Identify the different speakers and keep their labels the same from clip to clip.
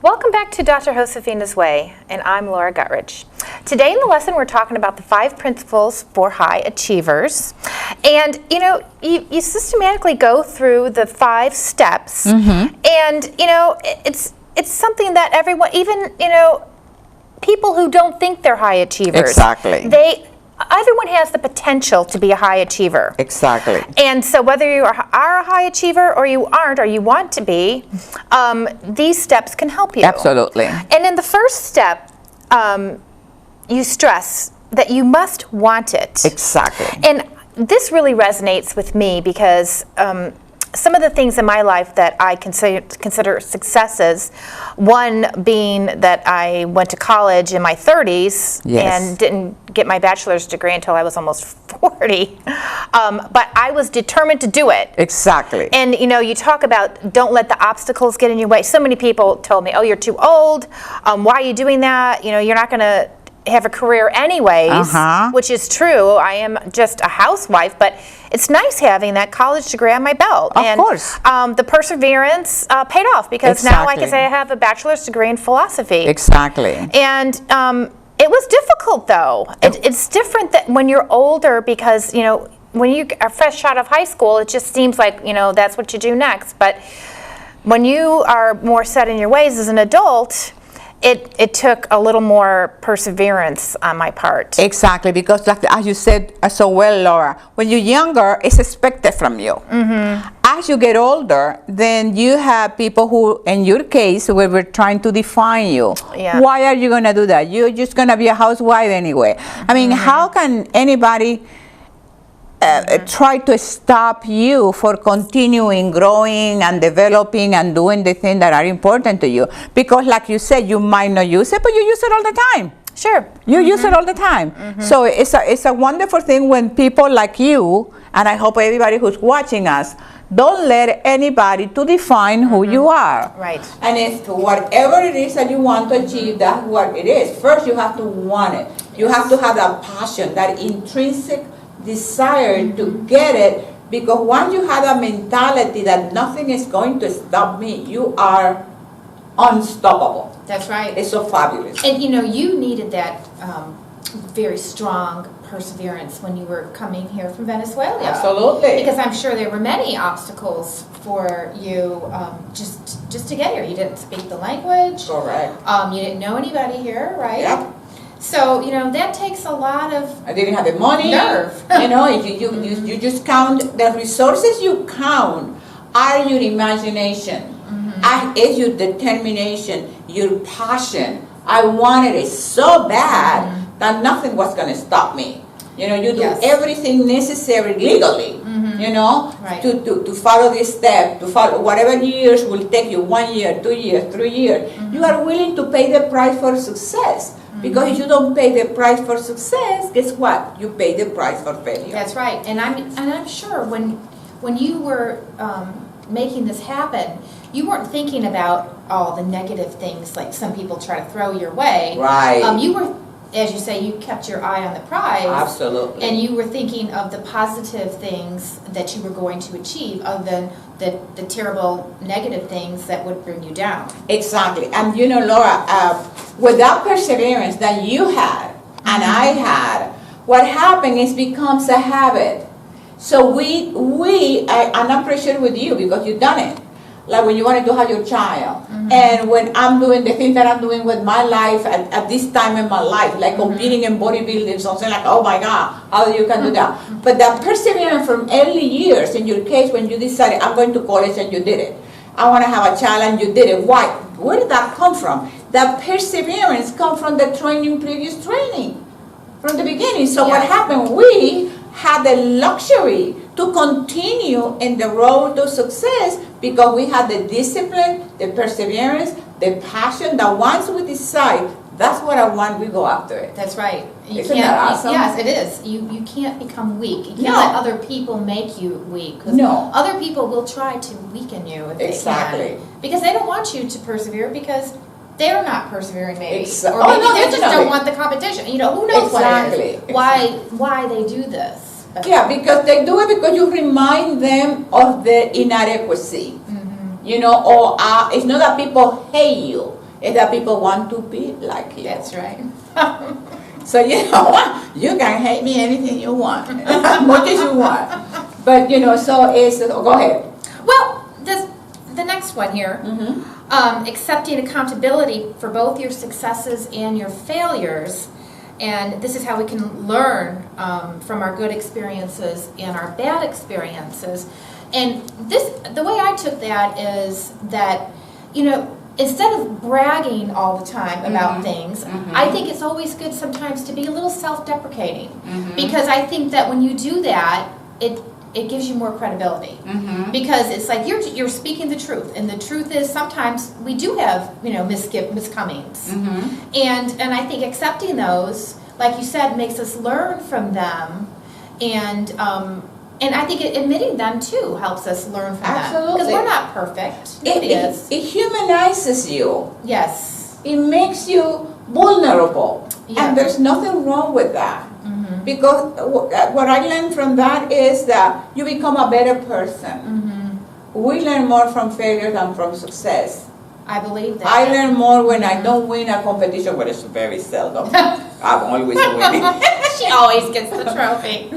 Speaker 1: Welcome back to Dr. Josefina's Way, and I'm Laura Guttridge. Today in the lesson we're talking about the 5 principles for high achievers. And you systematically go through the 5 steps, and it's something that everyone, even people who don't think they're high achievers,
Speaker 2: Exactly.
Speaker 1: Everyone has the potential to be a high achiever.
Speaker 2: Exactly.
Speaker 1: And so whether you are a high achiever or you aren't or you want to be, these steps can help you.
Speaker 2: Absolutely.
Speaker 1: And in the first step, you stress that you must want it.
Speaker 2: Exactly.
Speaker 1: And this really resonates with me because some of the things in my life that I consider successes, one being that I went to college in my 30s and didn't get my bachelor's degree until I was almost 40. But I was determined to do it.
Speaker 2: Exactly.
Speaker 1: And you talk about don't let the obstacles get in your way. So many people told me, oh, you're too old. Why are you doing that? You're not going to have a career anyways, which is true. I am just a housewife, but it's nice having that college degree on my belt.
Speaker 2: Of course.
Speaker 1: The perseverance paid off because now I can say I have a bachelor's degree in philosophy.
Speaker 2: Exactly.
Speaker 1: And it was difficult though. It's different that when you're older because, when you are fresh out of high school, it just seems like, that's what you do next. But when you are more set in your ways as an adult, it took a little more perseverance on my part.
Speaker 2: Exactly, because like as you said so well, Laura, when you're younger, it's expected from you. As you get older, then you have people who, in your case, were trying to define you.
Speaker 1: Yeah.
Speaker 2: Why are you going to do that? You're just going to be a housewife anyway. I mean, how can anybody try to stop you for continuing growing and developing and doing the things that are important to you? Because like you said, you might not use it, but you use it all the time.
Speaker 1: Sure.
Speaker 2: You use it all the time. So it's a wonderful thing when people like you, and I hope everybody who's watching us, don't let anybody to define who you are.
Speaker 1: Right.
Speaker 2: And it's whatever it is that you want to achieve, that's what it is. First, you have to want it. You have to have that passion, that intrinsic desire to get it, because once you have a mentality that nothing is going to stop me, you are unstoppable.
Speaker 3: That's right.
Speaker 2: It's so fabulous.
Speaker 3: And you needed that very strong perseverance when you were coming here from Venezuela.
Speaker 2: Absolutely.
Speaker 3: Because I'm sure there were many obstacles for you just to get here. You didn't speak the language.
Speaker 2: Correct.
Speaker 3: You didn't know anybody here, right?
Speaker 2: Yep.
Speaker 3: So, that takes a lot of
Speaker 2: I didn't have the money.
Speaker 3: nerve.
Speaker 2: If you just count, the resources you count are your imagination, is your determination, your passion. I wanted it so bad that nothing was going to stop me. You do everything necessary legally,
Speaker 3: Right.
Speaker 2: to follow this step, to follow whatever years will take you, 1 year, 2 years, 3 years. You are willing to pay the price for success. Because if you don't pay the price for success, guess what? You pay the price for failure.
Speaker 3: That's right. And I'm sure when you were making this happen, you weren't thinking about all the negative things like some people try to throw your way.
Speaker 2: Right.
Speaker 3: You were, as you say, you kept your eye on the prize.
Speaker 2: Absolutely.
Speaker 3: And you were thinking of the positive things that you were going to achieve other than the terrible negative things that would bring you down.
Speaker 2: Exactly. And Laura, with that perseverance that you had and I had, what happened is becomes a habit. So I'm not pretty sure with you because you've done it. Like when you wanted to have your child. And when I'm doing the things that I'm doing with my life at this time in my life, like competing in bodybuilding, something like, oh my God, how you can do that? But that perseverance from early years, in your case, when you decided, I'm going to college and you did it. I want to have a child and you did it. Why? Where did that come from? That perseverance comes from the previous training, from the beginning. So what happened? We had the luxury to continue in the road to success because we had the discipline, the perseverance, the passion that once we decide, that's what I want, we go after it.
Speaker 3: That's right.
Speaker 2: Isn't that awesome?
Speaker 3: Yes, it is. You can't become weak. You can't let other people make you weak.
Speaker 2: No.
Speaker 3: Other people will try to weaken you if they can. Because they don't want you to persevere because they're not persevering maybe. Or maybe they just don't want the competition. Who knows what it is. Why they do this.
Speaker 2: Yeah, because they do it because you remind them of the inadequacy. Or it's not that people hate you. is that people want to be like you.
Speaker 3: That's right.
Speaker 2: So you know what? You can hate me anything you want, as much as you want. But so it's, go ahead.
Speaker 3: Well, the next one here, accepting accountability for both your successes and your failures. And this is how we can learn from our good experiences and our bad experiences. And the way I took that is that, instead of bragging all the time about things, I think it's always good sometimes to be a little self-deprecating. Because I think that when you do that, it gives you more credibility. Because it's like you're speaking the truth. And the truth is sometimes we do have, miscomings. And I think accepting those, like you said, makes us learn from them. And I think admitting them too helps us learn from them. Because we're not perfect.
Speaker 2: It humanizes you.
Speaker 3: Yes.
Speaker 2: It makes you vulnerable. Yeah. And there's nothing wrong with that. Because what I learned from that is that you become a better person. We learn more from failure than from success.
Speaker 3: I believe that.
Speaker 2: I learn more when I don't win a competition, but it's very seldom. I'm always winning.
Speaker 3: She always gets the trophy.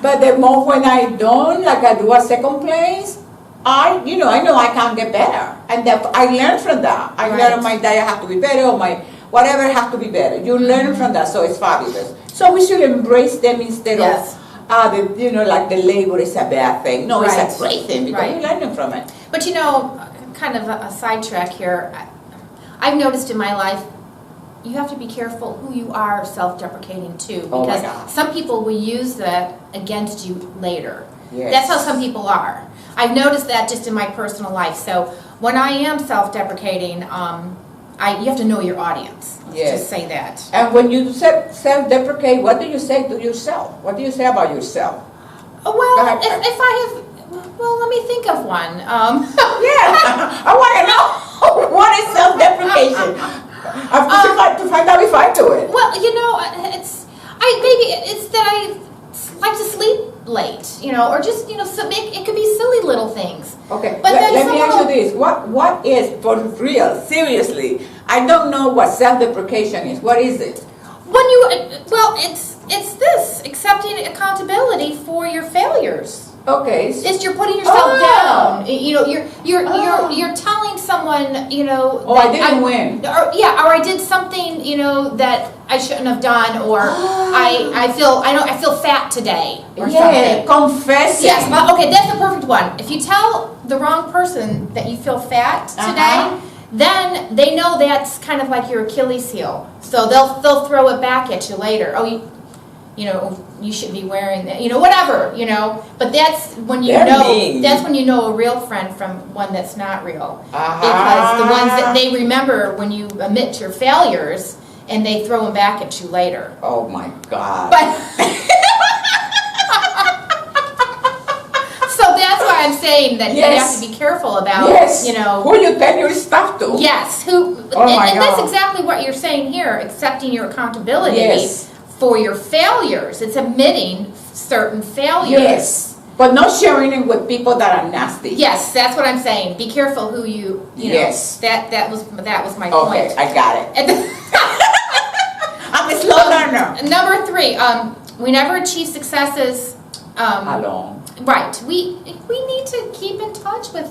Speaker 2: But the more when I don't, like I do a second place, I know I can get better. And I learn from that. I learn my diet have to be better, or my whatever has to be better. You learn from that, so it's fabulous. So we should embrace them instead of, like the label is a bad thing. No, it's a great thing because you learn from it.
Speaker 3: But kind of a sidetrack here, I've noticed in my life, you have to be careful who you are self-deprecating too, because some people will use that against you later. Yes. That's how some people are. I've noticed that just in my personal life. So when I am self-deprecating, you have to know your audience. Let's just say that.
Speaker 2: And when you self-deprecate, what do you say to yourself? What do you say about yourself?
Speaker 3: Well, if I have, well, let me think of one.
Speaker 2: I want to know what is self-deprecation. To find out if I do it.
Speaker 3: Well, it's that I like to sleep late, or just it could be silly little things.
Speaker 2: Okay, but let me ask you this: what is for real? Seriously, I don't know what self-deprecation is. What is it?
Speaker 3: It's this accepting accountability for your failures.
Speaker 2: Okay.
Speaker 3: It's you're putting yourself down. You're telling someone,
Speaker 2: Oh, I didn't win.
Speaker 3: Or I did something, that I shouldn't have done, or I feel fat today, or something.
Speaker 2: Confessing.
Speaker 3: Yes. Okay, that's the perfect one. If you tell the wrong person that you feel fat today, then they know that's kind of like your Achilles heel. So they'll throw it back at you later. Oh, you should be wearing that, whatever, But that's when that's when you know a real friend from one that's not real. Because the ones that they remember when you admit your failures and they throw them back at you later.
Speaker 2: Oh my God.
Speaker 3: But so that's why I'm saying that you have to be careful about,
Speaker 2: who you tell your stuff to.
Speaker 3: Yes, and that's exactly what you're saying here, accepting your accountability.
Speaker 2: Yes.
Speaker 3: For your failures. It's admitting certain failures.
Speaker 2: Yes. But not sharing it with people that are nasty.
Speaker 3: Yes, that's what I'm saying. Be careful who you
Speaker 2: yes.
Speaker 3: That was my point.
Speaker 2: Okay, I got it. I'm a slow learner.
Speaker 3: Number 3, we never achieve successes
Speaker 2: alone.
Speaker 3: Right. We need to keep in touch with,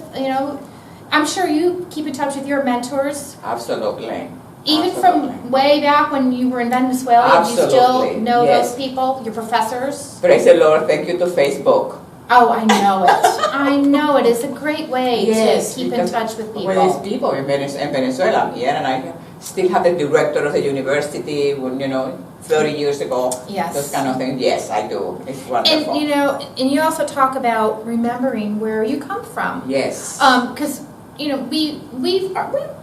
Speaker 3: I'm sure you keep in touch with your mentors.
Speaker 2: Absolutely.
Speaker 3: Even from way back when you were in Venezuela, you still know those people, your professors?
Speaker 2: Praise the Lord, thank you to Facebook.
Speaker 3: Oh, I know it. I know it. It's a great way to keep in touch with people.
Speaker 2: Well, there's people in Venezuela, I'm here, and I still have the director of the university, 30 years ago.
Speaker 3: Yes.
Speaker 2: Those kind of things. Yes, I do. It's wonderful.
Speaker 3: And, and you also talk about remembering where you come from.
Speaker 2: Yes.
Speaker 3: Because we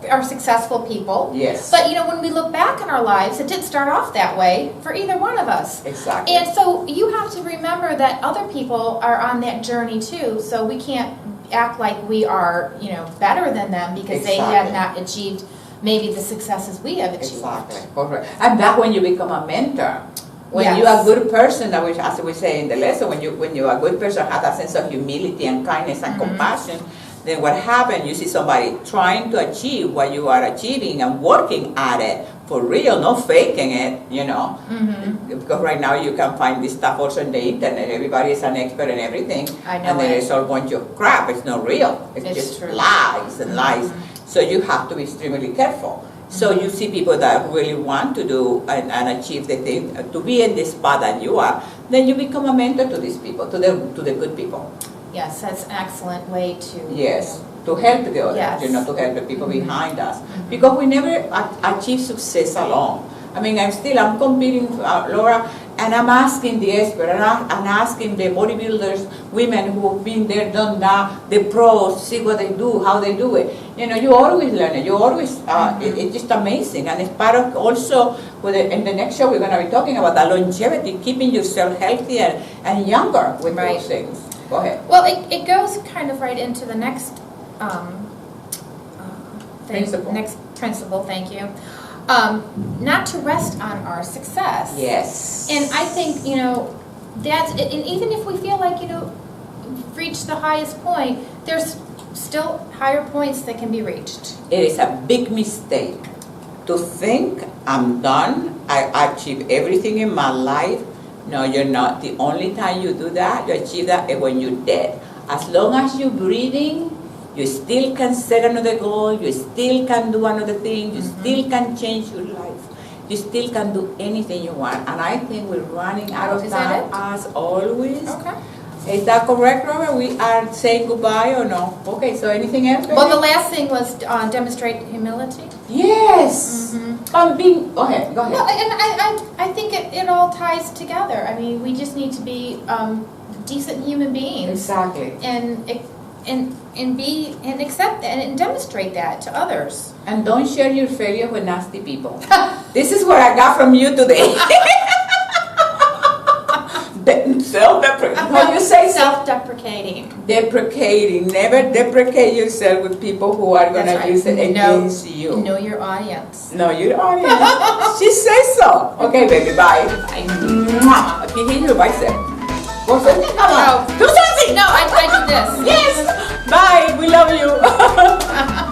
Speaker 3: are successful people.
Speaker 2: Yes.
Speaker 3: But when we look back in our lives, it didn't start off that way for either one of us.
Speaker 2: Exactly.
Speaker 3: And so you have to remember that other people are on that journey too. So we can't act like we are, better than them because they have not achieved maybe the successes we have achieved.
Speaker 2: Exactly. Correct. And that's when you become a mentor. When you are a good person, as we say in the lesson, when you are a good person, have that sense of humility and kindness and compassion, then what happens, you see somebody trying to achieve what you are achieving and working at it for real, not faking it, you know. Because right now you can find this stuff also on the internet. Everybody is an expert in everything.
Speaker 3: I know
Speaker 2: and then
Speaker 3: it.
Speaker 2: it's all bunch of crap. It's not real. It's just
Speaker 3: true.
Speaker 2: lies and lies. So you have to be extremely careful. So you see people that really want to do and achieve the thing, to be in this spot that you are, then you become a mentor to these people, to the good people.
Speaker 3: Yes, that's an excellent way to.
Speaker 2: Yes, to help the others,
Speaker 3: Yes.
Speaker 2: you know, to help the people behind us. Because we never achieve success alone. I mean, I'm competing, Laura, and I'm asking the expert, and I'm asking the bodybuilders, women who have been there, done that, the pros, see what they do, how they do it. You know, you always learn it. You always, it's just amazing. And it's part of also, in the next show, we're going to be talking about the longevity, keeping yourself healthier and younger with those things. Go ahead.
Speaker 3: Well, it goes kind of right into the next
Speaker 2: Principle.
Speaker 3: Next principle, thank you. Not to rest on our success.
Speaker 2: Yes.
Speaker 3: And I think, you know, that's, and even if we feel like, you know, we've reached the highest point, there's still higher points that can be reached.
Speaker 2: It is a big mistake to think I'm done, I achieved everything in my life. No, you're not. The only time you do that, you achieve that, is when you're dead. As long as you're breathing, you still can set another goal, you still can do another thing, you still can change your life. You still can do anything you want. And I think we're running out of
Speaker 3: Is
Speaker 2: time
Speaker 3: that
Speaker 2: as always.
Speaker 3: Okay.
Speaker 2: Is that correct, Robert? We are saying goodbye or no? Okay, so anything else?
Speaker 3: Well, the last thing was demonstrate humility.
Speaker 2: Yes. Go ahead.
Speaker 3: Well, and I think it all ties together. I mean, we just need to be decent human beings.
Speaker 2: Exactly.
Speaker 3: And be and accept that and demonstrate that to others.
Speaker 2: And don't share your failure with nasty people. This is what I got from you today. Self-deprecating. What you say?
Speaker 3: Self-deprecating.
Speaker 2: Deprecating. Never deprecate yourself with people who are going to use it against you.
Speaker 3: Know your audience.
Speaker 2: Know your audience. She says so. Okay, baby, bye.
Speaker 3: Bye.
Speaker 2: Mwah. Can you hit your bicep? What's it? Come on.
Speaker 3: No.
Speaker 2: Do something.
Speaker 3: No, I do this.
Speaker 2: Yes. Bye. We love you.